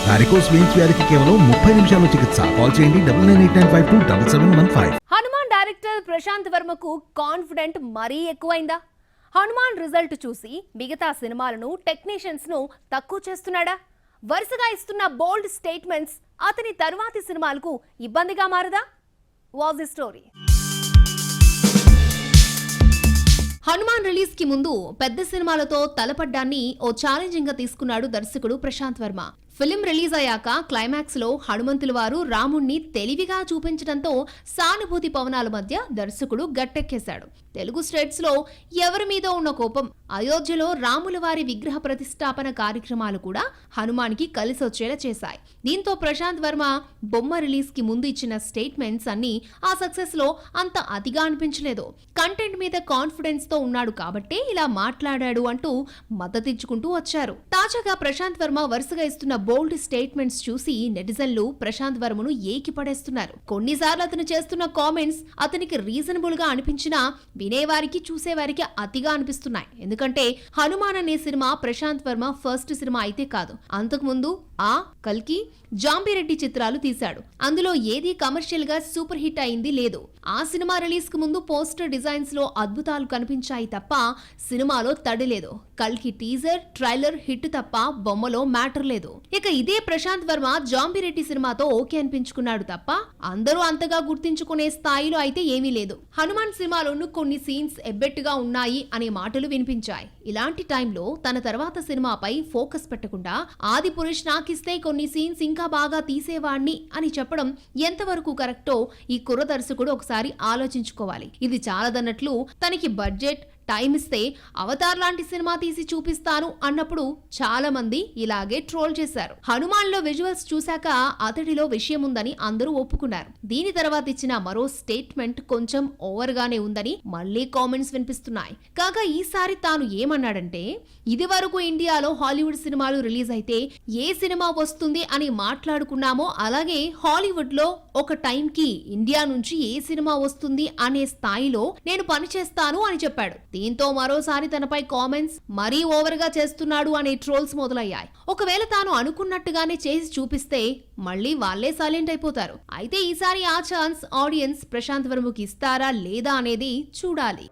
Varicose veins వ్యాధికి కేవలం 30 నిమిషాల్లో చికిత్స. కాల్ చేయండి 9989527715. హనుమాన్ డైరెక్టర్ ప్రశాంత్ వర్మకు కాన్ఫిడెంట్ మరీ ఎక్కువైందా? హనుమాన్ రిజల్ట్ చూసి మిగతా సినిమాలను టెక్నీషియన్స్ ను తక్కువ చేస్తున్నాడా? వరుసగా ఇస్తున్న బోల్డ్ స్టేట్మెంట్స్ అతని తరువాతి సినిమాలకు ఇబ్బందిగా మారదా? Was the story. Hanuman release కి ముందు పెద్ద సినిమాలతో తలపడ్డాన్ని ఓ ఛాలెంజింగ్ గా తీసుకున్నాడు దర్శకుడు ప్రశాంత్ వర్మ. ఫిలిం రిలీజ్ అయ్యాక క్లైమాక్స్ లో హనుమంతుల వారు రాముణ్ణి తెలివిగా చూపించడంతో సానుభూతి పవనాల మధ్య దర్శకుడు గట్టెక్కేశాడు. తెలుగు స్టేట్స్ లో ఎవరి మీద ఉన్న కోపం, అయోధ్యలో రాముల వారి విగ్రహ ప్రతిష్టాపన కార్యక్రమాలు కూడా హనుమాన్కి కలిసొచ్చేలా చేశాయి. దీంతో ప్రశాంత్ వర్మ బొమ్మ రిలీజ్ కి ముందు ఇచ్చిన స్టేట్మెంట్స్ అన్ని ఆ సక్సెస్ లో అంత అతిగా అనిపించలేదు. కంటెంట్ మీద కాన్ఫిడెన్స్ తో ఉన్నాడు కాబట్టే ఇలా మాట్లాడాడు అంటూ మద్దతిచ్చుకుంటూ వచ్చారు. తాజాగా ప్రశాంత్ వర్మ వరుసగా ఇస్తున్న బోల్డ్ స్టేట్మెంట్స్ చూసి నెటిజన్లు ప్రశాంత్ వర్మను ఏకిపడేస్తున్నారు. కొన్నిసార్లు అతను చేస్తున్న కామెంట్స్ అతనికి రీజనబుల్ గా అనిపించినా వినేవారికి చూసేవారికి అతిగా అనిపిస్తున్నాయి. ఎందుకంటే హనుమాన్ అనే cinema Prashanth Varma first cinema అయితే కాదు. అంతకుముందు కల్కి, జాంబిరెడ్డి చిత్రాలు తీశాడు. అందులో ఏది కమర్షియల్ గా సూపర్ హిట్ అయింది లేదు. ఆ సినిమా రిలీజ్ కు ముందు పోస్టర్ డిజైన్స్ లో అద్భుతాలు కనిపించాయి తప్ప సినిమాలో తడి లేదు. కల్కి టీజర్, ట్రైలర్ హిట్ తప్ప బొమ్మలో మ్యాటర్ లేదు. ఇక ఇదే ప్రశాంత్ వర్మ జాంబిరెడ్డి సినిమాతో ఓకే అనిపించుకున్నాడు తప్ప అందరూ అంతగా గుర్తించుకునే స్థాయిలో అయితే ఏమీ లేదు. హనుమాన్ సినిమాలోనూ కొన్ని సీన్స్ ఎబ్బెట్టుగా ఉన్నాయి అనే మాటలు వినిపించాయి. ఇలాంటి టైంలో తన తర్వాత సినిమాపై ఫోకస్ పెట్టకుండా ఆది పురుష్ నాకిస్తే కొన్ని సీన్స్ ఇంకా బాగా తీసేవాణ్ణి అని చెప్పడం ఎంతవరకు కరెక్టో ఈ కుర్ర దర్శకుడు ఒకసారి ఆలోచించుకోవాలి. ఇది చాలదన్నట్లు తనకి బడ్జెట్, టైం ఇస్తే అవతార్ లాంటి సినిమా తీసి చూపిస్తాను అన్నప్పుడు చాలా మంది ఇలాగే ట్రోల్ చేశారు. హనుమాన్ లో విజువల్స్ చూశాక అతడిలో విషయం ఉందని అందరూ ఒప్పుకున్నారు. దీని తర్వాత ఇచ్చిన మరో స్టేట్మెంట్ కొంచెం ఓవర్ గానే ఉందని మళ్లీ కామెంట్స్ వినిపిస్తున్నాయి. కాగా ఈసారి తాను ఏమన్నాడంటే, ఇది వరకు ఇండియాలో హాలీవుడ్ సినిమాలు రిలీజ్ అయితే ఏ సినిమా వస్తుంది అని మాట్లాడుకున్నామో అలాగే హాలీవుడ్ లో ఒక టైంకి ఇండియా నుంచి ఏ సినిమా వస్తుంది అనే స్థాయిలో నేను పనిచేస్తాను అని చెప్పాడు. దీంతో మరోసారి తనపై కామెంట్స్ మరీ ఓవర్ గా చేస్తున్నాడు అనే ట్రోల్స్ మొదలయ్యాయి. ఒకవేళ తాను అనుకున్నట్టుగానే చేసి చూపిస్తే మళ్లీ వాళ్లే సైలెంట్ అయిపోతారు. అయితే ఈసారి ఆ ఛాన్స్ ఆడియన్స్ ప్రశాంత్ వర్మకి ఇస్తారా లేదా అనేది చూడాలి.